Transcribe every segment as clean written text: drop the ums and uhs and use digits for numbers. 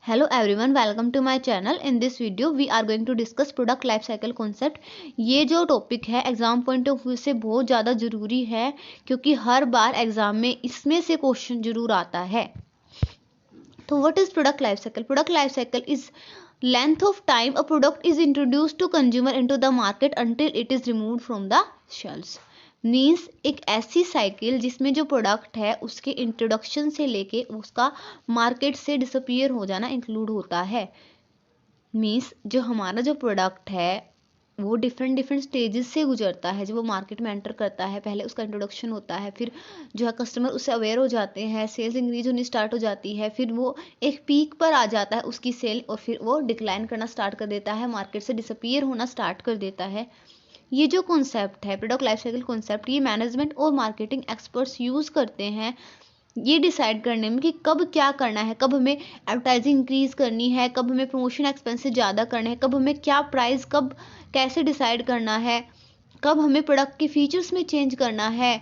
Hello everyone, welcome to my channel. In this video we are going to discuss product life cycle concept. ये जो topic है exam point of view से बहुत ज़्यादा ज़रूरी है क्योंकि हर बार एग्जाम में इसमें से क्वेश्चन जरूर आता है. तो what is product life cycle? Product life cycle is length of time a product is introduced to consumer into the market until it is removed from the shelves. Means एक ऐसी cycle जिसमें जो product है उसके introduction से लेके उसका market से डिसअपीयर हो जाना इंक्लूड होता है. मीन्स जो हमारा जो प्रोडक्ट है वो डिफरेंट स्टेजेस से गुजरता है. जब वो मार्केट में एंटर करता है पहले उसका इंट्रोडक्शन होता है, फिर जो है कस्टमर उससे अवेयर हो जाते हैं, सेल्स इंक्रीज होनी स्टार्ट हो जाती है, फिर वो एक पीक पर आ जाता है उसकी सेल और फिर वो डिक्लाइन करना स्टार्ट कर देता है, मार्केट से डिसअपीयर होना स्टार्ट कर देता है. ये जो कॉन्सेप्ट है प्रोडक्ट लाइफ साइकिल कॉन्सेप्ट, ये मैनेजमेंट और मार्केटिंग एक्सपर्ट्स यूज़ करते हैं ये डिसाइड करने में कि कब क्या करना है, कब हमें एडवर्टाइजिंग इंक्रीज करनी है, कब हमें प्रमोशन एक्सपेंसेस ज़्यादा करने हैं, कब हमें क्या प्राइस कब कैसे डिसाइड करना है, कब हमें प्रोडक्ट के फीचर्स में चेंज करना है,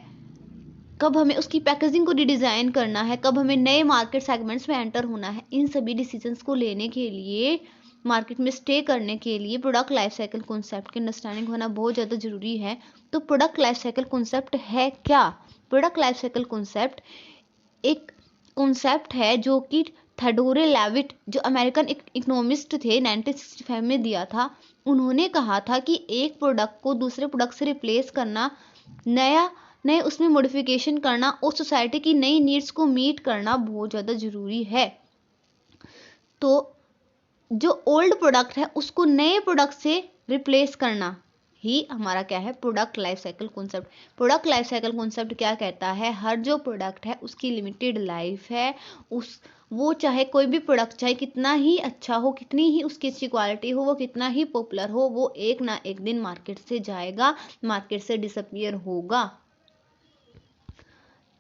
कब हमें उसकी पैकेजिंग को रिडिज़ाइन करना है, कब हमें नए मार्केट सेगमेंट्स में एंटर होना है. इन सभी डिसीजंस को लेने के लिए, मार्केट में स्टे करने के लिए प्रोडक्ट लाइफ साइकिल कॉन्सेप्ट की अंडरस्टैंडिंग होना बहुत ज़्यादा ज़रूरी है. तो प्रोडक्ट लाइफ साइकिल कॉन्सेप्ट है क्या? प्रोडक्ट लाइफ साइकिल कॉन्सेप्ट एक कॉन्सेप्ट है जो कि थेडोरे लेविट जो अमेरिकन इकोनॉमिस्ट थे 1965 में दिया था. उन्होंने कहा था कि एक प्रोडक्ट को दूसरे प्रोडक्ट से रिप्लेस करना, नए उसमें मॉडिफिकेशन करना और सोसाइटी की नई नीड्स को मीट करना बहुत ज़्यादा ज़रूरी है. तो जो ओल्ड प्रोडक्ट है उसको नए प्रोडक्ट से रिप्लेस करना ही हमारा क्या है, product life cycle concept. Product life cycle concept क्या कहता है? हर जो प्रोडक्ट है उसकी लिमिटेड लाइफ है. वो चाहे कोई भी प्रोडक्ट चाहे कितना ही अच्छा हो, कितनी ही उसकी अच्छी क्वालिटी हो, वो कितना ही पॉपुलर हो, वो एक ना एक दिन मार्केट से जाएगा, मार्केट से डिसअपीयर होगा.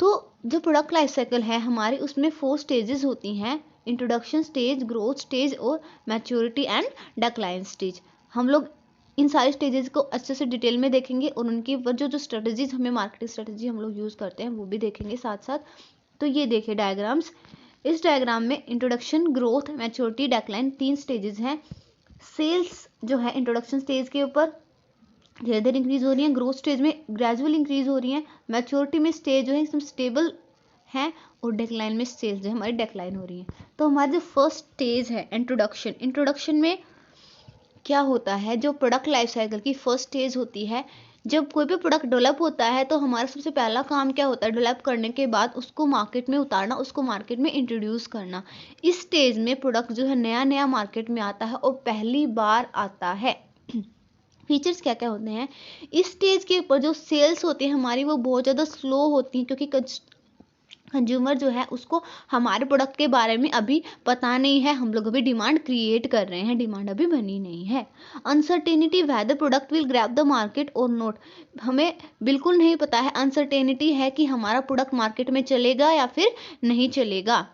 तो जो प्रोडक्ट लाइफ साइकिल है हमारी, उसमें 4 स्टेजेस होती हैं: इंट्रोडक्शन स्टेज, ग्रोथ स्टेज और मैच्योरिटी एंड डिक्लाइन स्टेज. हम लोग इन सारे स्टेजेस को अच्छे से डिटेल में देखेंगे और उनकी जो स्ट्रेटजीज हमें मार्केटिंग स्ट्रेटजी हम लोग यूज़ करते हैं वो भी देखेंगे साथ साथ. तो ये देखिए डायग्राम्स. इस डायग्राम में introduction, growth, maturity, decline 3 stages हैं. सेल्स जो है इंट्रोडक्शन स्टेज के ऊपर धीरे धीरे इंक्रीज हो रही है, ग्रोथ स्टेज में ग्रेजुअल इंक्रीज हो रही है, मैच्योरिटी में स्टेज जो है एकदम स्टेबल है और डेक्लाइन में सेल्स जो है हमारी डेक्लाइन हो रही है. तो हमारा जो फर्स्ट स्टेज है इंट्रोडक्शन, इंट्रोडक्शन में क्या होता है? जो प्रोडक्ट लाइफ साइकिल की फर्स्ट स्टेज होती है, जब कोई भी प्रोडक्ट डेवलप होता है तो हमारा सबसे पहला काम क्या होता है? डेवलप करने के बाद उसको मार्केट में उतारना, उसको मार्केट में इंट्रोड्यूस करना. इस स्टेज में प्रोडक्ट जो है नया नया मार्केट में आता है और पहली बार आता है. फीचर्स क्या क्या होते हैं? इस स्टेज के ऊपर जो सेल्स होती है हमारी वो बहुत ज़्यादा स्लो होती हैं क्योंकि कंज्यूमर जो है उसको हमारे प्रोडक्ट के बारे में अभी पता नहीं है. हम लोग अभी डिमांड क्रिएट कर रहे हैं, डिमांड अभी बनी नहीं है. Uncertainty whether product will grab the market और नॉट. हमें बिल्कुल नहीं पता है, अनसर्टेनिटी है कि हमारा प्रोडक्ट मार्केट में चलेगा या फिर नहीं चलेगा.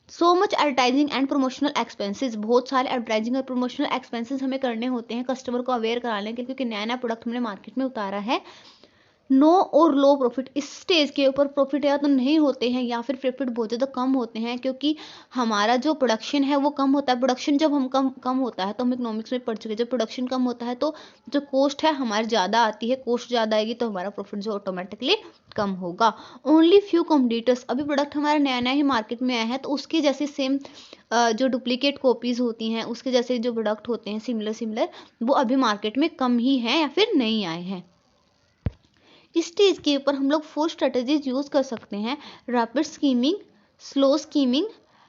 So much advertising and promotional expenses, बहुत सारे एडवर्टाइजिंग और प्रमोशनल एक्सपेंसेस हमें करने होते हैं कस्टमर को अवेयर कराने के लिए क्योंकि नया नया प्रोडक्ट हमने मार्केट में उतारा है. नो और लो प्रॉफिट, इस स्टेज के ऊपर प्रॉफिट या तो नहीं होते हैं या फिर प्रॉफिट बहुत ज़्यादा कम होते हैं क्योंकि हमारा जो प्रोडक्शन है वो कम होता है. प्रोडक्शन जब हम कम होता है तो हम इकोनॉमिक्स में पढ़ चुके हैं, जब प्रोडक्शन कम होता है तो जो कॉस्ट है हमारी ज़्यादा आती है. कॉस्ट ज़्यादा आएगी तो हमारा प्रॉफिट जो ऑटोमेटिकली कम होगा. ओनली फ्यू कॉम्पिटिटर्स, अभी प्रोडक्ट हमारा नया नया ही मार्केट में आया है तो उसकी जैसी सेम जो डुप्लीकेट कॉपीज़ होती हैं उसके जैसे जो प्रोडक्ट होते हैं सिमिलर वो अभी मार्केट में कम ही हैं या फिर नहीं आए हैं. इस स्टेज के ऊपर हम लोग 4 स्ट्रेटजीज यूज़ कर सकते हैं: rapid skimming, slow skimming,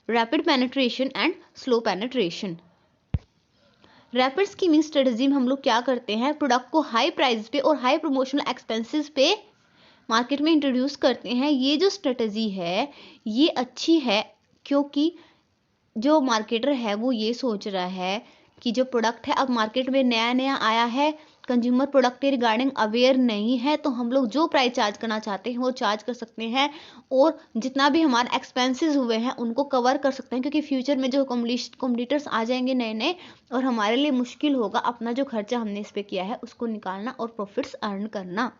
rapid penetration and slow penetration. Rapid skimming strategy में हम लोग क्या करते हैं? प्रोडक्ट को हाई प्राइस पे और हाई प्रमोशनल एक्सपेंसेस पे मार्केट में इंट्रोड्यूस करते हैं. ये जो स्ट्रेटजी है ये अच्छी है क्योंकि जो मार्केटर है वो ये सोच रहा है कि जो प्रोडक्ट है अब मार्केट में नया नया आया है, कंज्यूमर प्रोडक्ट के रिगार्डिंग अवेयर नहीं है, तो हम लोग जो प्राइस चार्ज करना चाहते हैं वो चार्ज कर सकते हैं और जितना भी हमारे एक्सपेंसेस हुए हैं उनको कवर कर सकते हैं क्योंकि फ्यूचर में जो कॉम्पिटिटर्स आ जाएंगे नए नए और हमारे लिए मुश्किल होगा अपना जो खर्चा हमने इस पर किया है उसको निकालना और प्रॉफिट्स अर्न करना.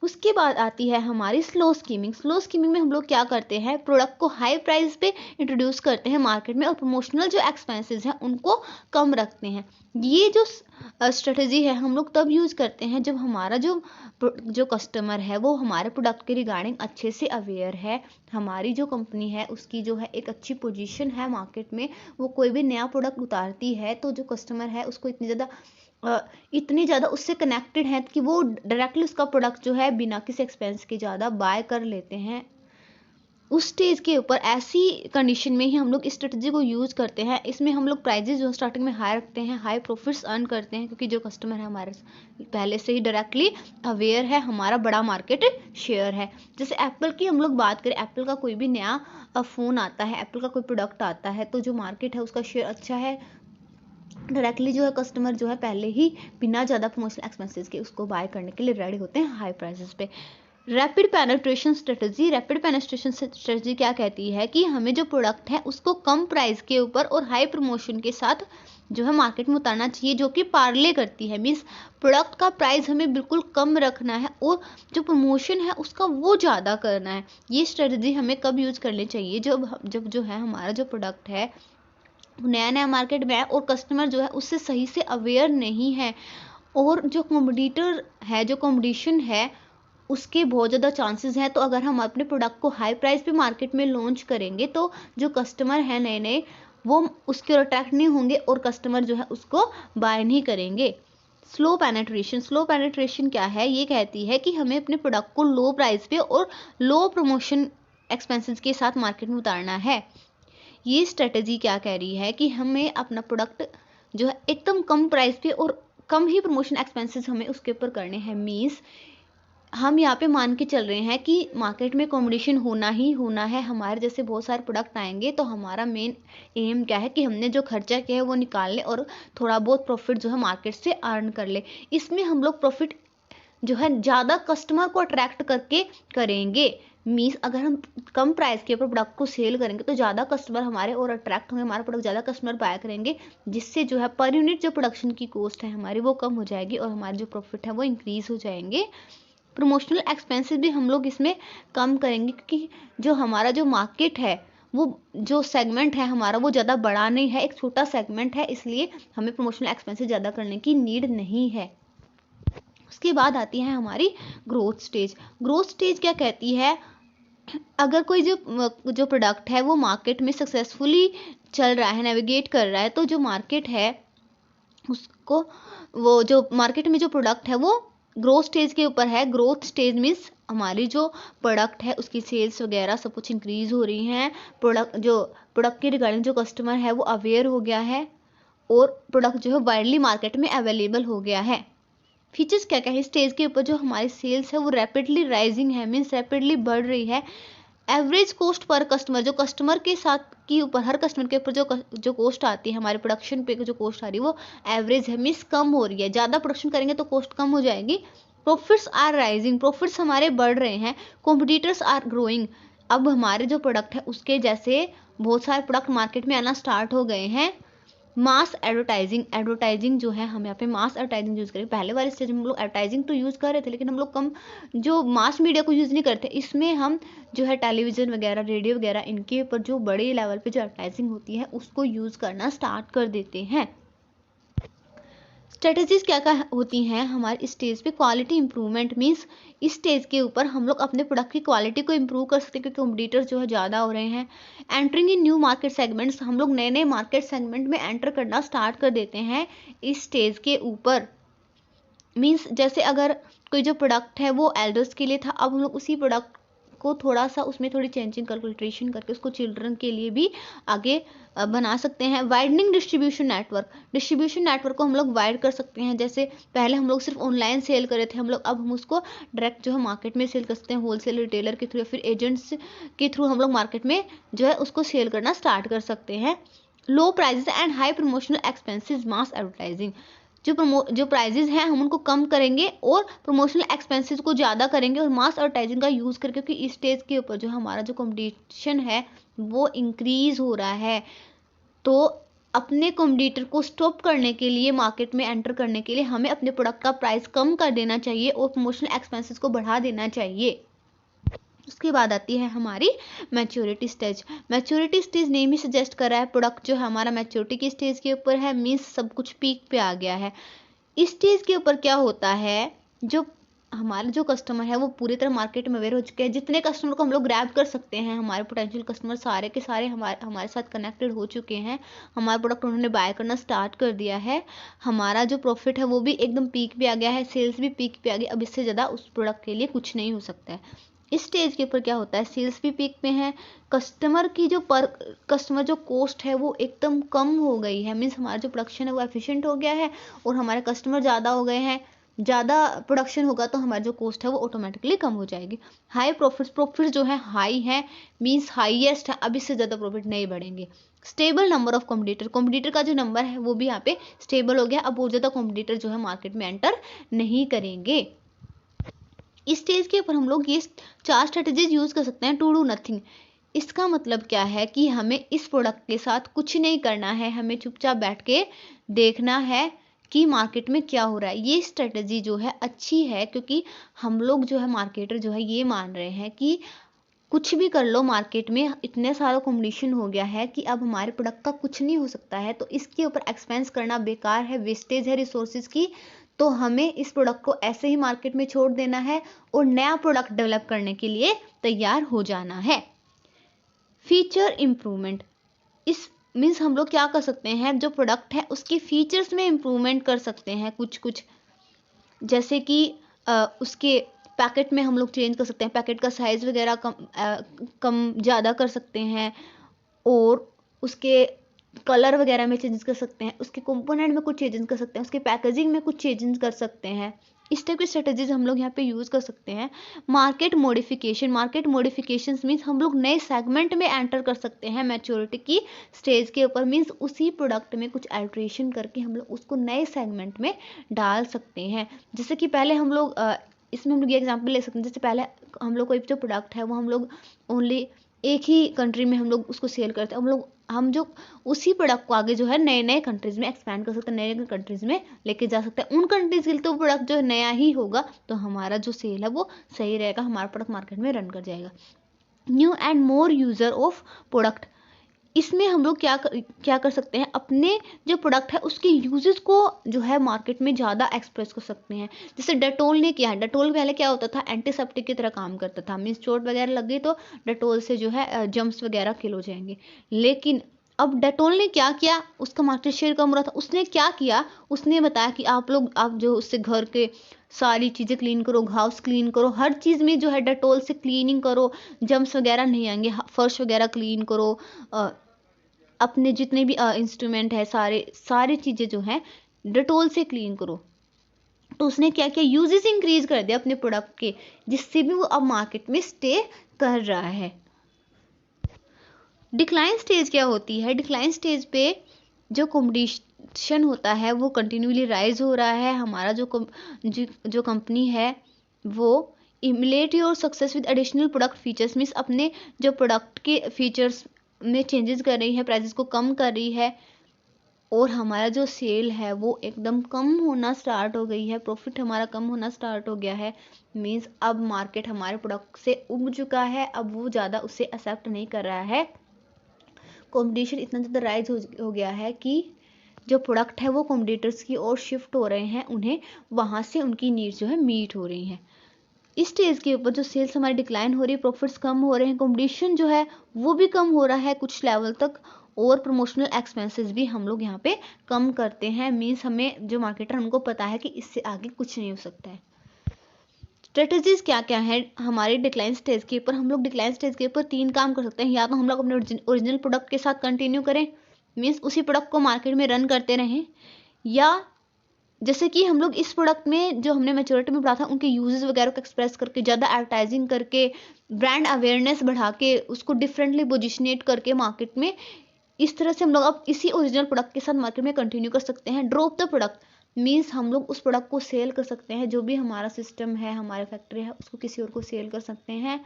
उसके बाद आती है हमारी स्लो स्कीमिंग। स्लो स्कीमिंग में हम लोग क्या करते हैं, प्रोडक्ट को हाई प्राइस पे इंट्रोड्यूस करते हैं मार्केट में और प्रमोशनल जो एक्सपेंसेस हैं उनको कम रखते हैं। ये जो स्ट्रेटजी है हम लोग तब यूज़ करते हैं जब हमारा जो कस्टमर है वो हमारे प्रोडक्ट के रिगार्डिंग अच्छे से अवेयर है, हमारी जो कंपनी है उसकी जो है एक अच्छी पोजीशन है मार्केट में, वो कोई भी नया प्रोडक्ट उतारती है तो जो कस्टमर है उसको इतनी ज़्यादा उससे कनेक्टेड है कि वो डायरेक्टली उसका प्रोडक्ट जो है बिना किसी एक्सपेंस के ज़्यादा बाय कर लेते हैं। उस स्टेज के ऊपर ऐसी कंडीशन में ही हम लोग इस स्ट्रेटजी को यूज़ करते हैं। इसमें हम लोग प्राइजेज जो स्टार्टिंग में हाई रखते हैं, हाई प्रॉफिट्स अर्न करते हैं, क्योंकि जो कस्टमर है हमारे पहले से ही डायरेक्टली अवेयर है, हमारा बड़ा मार्केट शेयर है। जैसे एप्पल की हम लोग बात करें, एप्पल का कोई भी नया फ़ोन आता है, एप्पल का कोई प्रोडक्ट आता है तो जो मार्केट है उसका शेयर अच्छा है, डायरेक्टली जो है कस्टमर जो है पहले ही बिना ज़्यादा प्रमोशनल एक्सपेंसेस के उसको बाय करने के लिए रेडी होते हैं हाई प्राइसेस पे। Rapid penetration strategy. Rapid penetration strategy क्या कहती है कि हमें जो प्रोडक्ट है उसको कम प्राइस के ऊपर और हाई प्रमोशन के साथ जो है मार्केट में उतारना चाहिए, जो कि पार्ले करती है। मीन्स प्रोडक्ट का प्राइस हमें बिल्कुल कम रखना है और जो प्रमोशन है उसका वो ज़्यादा करना है। ये स्ट्रेटजी हमें कब यूज़ करनी चाहिए, जब जो है हमारा जो प्रोडक्ट है नया नया मार्केट में है और कस्टमर जो है उससे सही से अवेयर नहीं है और जो कॉम्पिटिटर है, जो कंपटीशन है उसके बहुत ज़्यादा चांसेस हैं। तो अगर हम अपने प्रोडक्ट को हाई प्राइस पे मार्केट में लॉन्च करेंगे तो जो कस्टमर है नए नए वो उसके ओर अट्रैक्ट नहीं होंगे और कस्टमर जो है उसको बाय नहीं करेंगे। Slow penetration. स्लो पेनिट्रेशन क्या है, ये कहती है कि हमें अपने प्रोडक्ट को लो प्राइस पे और लो प्रमोशन एक्सपेंसेस के साथ मार्केट में उतारना है। ये स्ट्रेटजी क्या कह रही है कि हमें अपना प्रोडक्ट जो है एकदम कम प्राइस पे और कम ही प्रमोशन एक्सपेंसेस हमें उसके ऊपर करने हैं। मीन्स हम यहाँ पे मान के चल रहे हैं कि मार्केट में कंपटीशन होना ही होना है, हमारे जैसे बहुत सारे प्रोडक्ट आएंगे तो हमारा मेन एम क्या है कि हमने जो खर्चा किया है वो निकाल ले और थोड़ा बहुत प्रॉफिट जो है मार्केट से अर्न कर ले। इसमें हम लोग प्रॉफिट जो है ज़्यादा कस्टमर को अट्रैक्ट करके करेंगे। मीन्स अगर हम कम प्राइस के ऊपर प्रोडक्ट को सेल करेंगे तो ज़्यादा कस्टमर हमारे और अट्रैक्ट होंगे, हमारा प्रोडक्ट ज़्यादा कस्टमर बाय करेंगे, जिससे जो है पर यूनिट जो प्रोडक्शन की कॉस्ट है हमारी वो कम हो जाएगी और हमारे जो प्रॉफिट है वो इंक्रीज़ हो जाएंगे। प्रमोशनल एक्सपेंसेस भी हम लोग इसमें कम करेंगे, क्योंकि जो हमारा जो मार्केट है वो जो सेगमेंट है हमारा वो ज़्यादा बड़ा नहीं है, एक छोटा सेगमेंट है, इसलिए हमें प्रमोशनल एक्सपेंसेस ज़्यादा करने की नीड नहीं है। उसके बाद आती है हमारी ग्रोथ स्टेज। ग्रोथ स्टेज क्या कहती है, अगर कोई जो प्रोडक्ट है वो मार्केट में सक्सेसफुली चल रहा है, नेविगेट कर रहा है, तो जो मार्केट है उसको वो जो मार्केट में जो प्रोडक्ट है वो ग्रोथ स्टेज के ऊपर है। ग्रोथ स्टेज मीन्स हमारी जो प्रोडक्ट है उसकी सेल्स वगैरह सब कुछ इंक्रीज हो रही हैं, प्रोडक्ट के रिगार्डिंग जो कस्टमर है वो अवेयर हो गया है और प्रोडक्ट जो है वाइडली मार्केट में अवेलेबल हो गया है। फीचर्स क्या क्या है, स्टेज के ऊपर जो हमारी सेल्स है वो रैपिडली राइजिंग है, मीन्स रैपिडली बढ़ रही है। एवरेज कॉस्ट पर कस्टमर, जो कस्टमर के साथ के ऊपर हर कस्टमर के ऊपर जो कॉस्ट आती है हमारे प्रोडक्शन पे जो कॉस्ट आ रही है वो एवरेज है, मीन्स कम हो रही है। ज़्यादा प्रोडक्शन करेंगे तो कॉस्ट कम हो जाएगी। प्रॉफिट्स आर राइजिंग, प्रॉफिट्स हमारे बढ़ रहे हैं। कॉम्पिटिटर्स आर ग्रोइंग, अब हमारे जो प्रोडक्ट है उसके जैसे बहुत सारे प्रोडक्ट मार्केट में आना स्टार्ट हो गए हैं। मास एडवर्टाइजिंग, एडवर्टाइजिंग जो है हम यहाँ पे मास एडवर्टाइजिंग यूज़ करें। पहले वाले स्टेज में हम लोग एडवर्टाइजिंग तो यूज़ कर रहे थे लेकिन हम लोग कम जो मास मीडिया को यूज़ नहीं करते। इसमें हम जो है टेलीविज़न वगैरह, रेडियो वगैरह, इनके ऊपर जो बड़े लेवल पे जो एडवर्टाइजिंग होती है उसको यूज़ करना स्टार्ट कर देते हैं। स्ट्रेटजीज क्या क्या होती हैं हमारे स्टेज पे, क्वालिटी इंप्रूवमेंट मीन्स इस स्टेज के ऊपर हम लोग अपने प्रोडक्ट की क्वालिटी को इंप्रूव कर सकते हैं क्योंकि कॉम्पिटिटर्स जो है ज़्यादा हो रहे हैं। Entering in new market segments, हम लोग नए नए मार्केट सेगमेंट में एंटर करना स्टार्ट कर देते हैं इस स्टेज के ऊपर। मीन्स जैसे अगर कोई जो प्रोडक्ट है वो एल्डर्स के लिए था, अब हम लोग उसी प्रोडक्ट को थोड़ा सा उसमें थोड़ी चेंजिंग कैलकुलेशन करके उसको चिल्ड्रन के लिए भी आगे बना सकते हैं। Widening distribution network, distribution network को हम लोग वाइड कर सकते हैं। जैसे पहले हम लोग सिर्फ ऑनलाइन सेल कर रहे थे, अब हम उसको डायरेक्ट जो है मार्केट में सेल कर सकते हैं, होलसेल रिटेलर के थ्रू या फिर एजेंट्स के थ्रू हम लोग मार्केट में जो है उसको सेल करना स्टार्ट कर सकते हैं। Low prices and high promotional expenses, mass advertising, जो प्राइजेस हैं हम उनको कम करेंगे और प्रमोशनल एक्सपेंसेस को ज़्यादा करेंगे और मास एडवर्टाइजिंग का यूज़ करके, क्योंकि इस स्टेज के ऊपर जो हमारा जो कंपटीशन है वो इंक्रीज़ हो रहा है तो अपने कॉम्पिटिटर को स्टॉप करने के लिए, मार्केट में एंटर करने के लिए हमें अपने प्रोडक्ट का प्राइस कम कर देना चाहिए और प्रमोशनल एक्सपेंसेस को बढ़ा देना चाहिए। उसके बाद आती है हमारी maturity stage. Maturity stage name ही सजेस्ट कर रहा है प्रोडक्ट जो है हमारा मैच्योरिटी की स्टेज के ऊपर है, मीन्स सब कुछ पीक पे आ गया है। इस स्टेज के ऊपर क्या होता है, जो हमारे जो कस्टमर है वो पूरी तरह मार्केट में अवेयर हो चुके हैं। जितने कस्टमर को हम लोग ग्रैब कर सकते हैं, हमारे पोटेंशियल कस्टमर सारे के सारे हमारे साथ कनेक्टेड हो चुके हैं, हमारा प्रोडक्ट उन्होंने बाय करना स्टार्ट कर दिया है, हमारा जो प्रॉफिट है वो भी एकदम पीक पे आ गया है, सेल्स भी पीक पे आ गई। अब इससे ज़्यादा उस प्रोडक्ट के लिए कुछ नहीं हो सकता है। इस स्टेज के ऊपर क्या होता है, सेल्स भी पीक पे है, कस्टमर की जो पर कस्टमर जो कॉस्ट है वो एकदम कम हो गई है, मीन्स हमारा जो प्रोडक्शन है वो एफिशिएंट हो गया है और हमारे कस्टमर ज़्यादा हो गए हैं। ज़्यादा प्रोडक्शन होगा तो हमारी जो कॉस्ट है वो ऑटोमेटिकली कम हो जाएगी। हाई प्रॉफिट जो है हाई है, मीन्स हाईएस्ट है, अब इससे ज़्यादा प्रॉफिट नहीं बढ़ेंगे। स्टेबल नंबर ऑफ कॉम्पिटिटर का जो नंबर है वो भी यहाँ पे स्टेबल हो गया, अब बहुत ज़्यादा कॉम्पिटिटर जो है मार्केट में एंटर नहीं करेंगे। इस स्टेज के ऊपर हम लोग ये 4 स्ट्रेटजीज यूज़ कर सकते हैं टू डू नथिंग। इसका मतलब क्या है कि हमें इस प्रोडक्ट के साथ कुछ नहीं करना है, हमें चुपचाप बैठ के देखना है कि मार्केट में क्या हो रहा है। ये स्ट्रेटजी जो है अच्छी है, क्योंकि हम लोग जो है मार्केटर जो है ये मान रहे हैं कि कुछ भी कर लो, मार्केट में इतने सारा कंपटीशन हो गया है कि अब हमारे प्रोडक्ट का कुछ नहीं हो सकता है, तो इसके ऊपर एक्सपेंस करना बेकार है, वेस्टेज है रिसोर्सेज की। तो हमें इस प्रोडक्ट को ऐसे ही मार्केट में छोड़ देना है और नया प्रोडक्ट डेवलप करने के लिए तैयार हो जाना है। फीचर इम्प्रूवमेंट, इस मीन्स हम लोग क्या कर सकते हैं, जो प्रोडक्ट है उसके फीचर्स में इम्प्रूवमेंट कर सकते हैं कुछ, जैसे कि उसके पैकेट में हम लोग चेंज कर सकते हैं, पैकेट का साइज़ वगैरह कम ज़्यादा कर सकते हैं, और उसके कलर वगैरह में चेंजेस कर सकते हैं, उसके कंपोनेंट में कुछ चेंजेस कर सकते हैं, उसके पैकेजिंग में कुछ चेंजेस कर सकते हैं। इस टाइप की स्ट्रेटजीज हम लोग यहाँ पे यूज़ कर सकते हैं। मार्केट मॉडिफिकेशन मीन्स हम लोग नए सेगमेंट में एंटर कर सकते हैं मैच्योरिटी की स्टेज के ऊपर, मीन्स उसी प्रोडक्ट में कुछ अल्ट्रेशन करके हम लोग उसको नए सेगमेंट में डाल सकते हैं। जैसे कि पहले हम लोग इसमें हम लोग ये एग्जाम्पल ले सकते हैं, जैसे पहले हम लोग कोई जो प्रोडक्ट है वो हम लोग ओनली एक ही कंट्री में हम लोग उसको सेल करते हैं, हम जो उसी प्रोडक्ट को आगे जो है नए नए कंट्रीज में एक्सपैंड कर सकते हैं, नए नए कंट्रीज में लेके जा सकते हैं। उन कंट्रीज के लिए तो प्रोडक्ट जो नया ही होगा, तो हमारा जो सेल है वो सही रहेगा, हमारा प्रोडक्ट मार्केट में रन कर जाएगा। New and more user of product, इसमें हम लोग क्या कर सकते हैं, अपने जो प्रोडक्ट है उसके यूजेस को जो है मार्केट में ज़्यादा एक्सप्रेस कर सकते हैं। जैसे डेटोल ने किया है, डेटोल पहले क्या होता था, एंटीसेप्टिक की तरह काम करता था, मीन्स चोट वगैरह लग गई तो डेटोल से जो है जम्स वगैरह किल हो जाएंगे। लेकिन अब डेटोल ने क्या किया, उसका मार्केट शेयर कम हो रहा था, उसने क्या किया, उसने बताया कि आप जो उससे घर के सारी चीज़ें क्लीन करो, हाउस क्लीन करो, हर चीज़ में जो है डेटोल से क्लीनिंग करो, जम्स वगैरह नहीं आएंगे, फर्श वगैरह क्लीन करो, अपने जितने भी इंस्ट्रूमेंट है सारी चीज़ें जो हैं डेटोल से क्लीन करो। तो उसने क्या किया, यूजेस इंक्रीज कर दिया अपने प्रोडक्ट के, जिससे भी वो अब मार्केट में स्टे कर रहा है। डिक्लाइन स्टेज क्या होती है, डिक्लाइन स्टेज पे जो कंपटीशन होता है वो कंटिन्यूली राइज हो रहा है, हमारा जो कंपनी है वो emulate your success with additional product features, means अपने जो प्रोडक्ट के फीचर्स में चेंजेस कर रही है, प्राइसेस को कम कर रही है, और हमारा जो सेल है वो एकदम कम होना स्टार्ट हो गई है, प्रॉफिट हमारा कम होना स्टार्ट हो गया है, मीन्स अब मार्केट हमारे प्रोडक्ट से उब चुका है, अब वो ज़्यादा उसे एक्सेप्ट नहीं कर रहा है। कंपटीशन इतना ज़्यादा राइज हो गया है कि जो प्रोडक्ट है वो कॉम्पिटिटर्स की ओर शिफ्ट हो रहे हैं, उन्हें वहाँ से उनकी नीड्स जो है मीट हो रही हैं। इस स्टेज के ऊपर जो सेल्स हमारी डिक्लाइन हो रही है, प्रॉफिट्स कम हो रहे हैं, कंपटीशन जो है वो भी कम हो रहा है कुछ लेवल तक, और प्रमोशनल एक्सपेंसेस भी हम लोग यहाँ पे कम करते हैं, मीन्स हमें जो मार्केटर हमको पता है कि इससे आगे कुछ नहीं हो सकता है। स्ट्रेटजीज क्या क्या है हमारे डिक्लाइन स्टेज के ऊपर, हम लोग डिक्लाइन स्टेज के ऊपर 3 काम कर सकते हैं, या तो हम लोग अपने ओरिजिनल प्रोडक्ट के साथ कंटिन्यू करें, मीन्स उसी प्रोडक्ट को मार्केट में रन करते रहें, या जैसे कि हम लोग इस प्रोडक्ट में जो हमने मैच्योरिटी में पढ़ा था उनके यूजेस वगैरह को एक्सप्रेस करके, ज़्यादा एडवर्टाइजिंग करके, ब्रांड अवेयरनेस बढ़ा के, उसको डिफरेंटली पोजिशनेट करके मार्केट में, इस तरह से हम लोग अब इसी ओरिजिनल प्रोडक्ट के साथ मार्केट में कंटिन्यू कर सकते हैं। ड्रॉप द प्रोडक्ट मीन्स हम लोग उस प्रोडक्ट को सेल कर सकते हैं, जो भी हमारा सिस्टम है, हमारे फैक्ट्री है, उसको किसी और को सेल कर सकते हैं।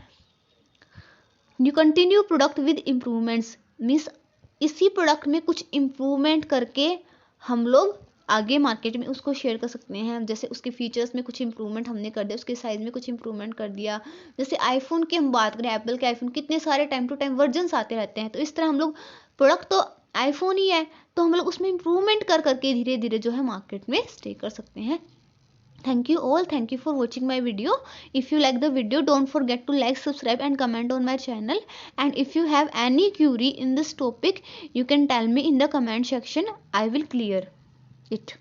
New continue product with improvements means इसी प्रोडक्ट में कुछ इम्प्रूवमेंट करके हम लोग आगे मार्केट में उसको शेयर कर सकते हैं। जैसे उसके फीचर्स में कुछ इम्प्रूवमेंट हमने कर दिया, उसके साइज़ में कुछ इम्प्रूवमेंट कर दिया। जैसे आईफोन की हम बात करें, एप्पल के आईफोन कितने सारे टाइम टू टाइम वर्जन्स आते रहते हैं, तो इस तरह हम लोग प्रोडक्ट तो आईफोन ही है, तो हम लोग उसमें इम्प्रूवमेंट कर करके धीरे धीरे जो है मार्केट में स्टे कर सकते हैं। Thank you all. Thank you for watching my video. If you like the video, don't forget to like, subscribe and comment on my channel. And if you have any query in this topic, you can tell me in the comment section. I will clear it.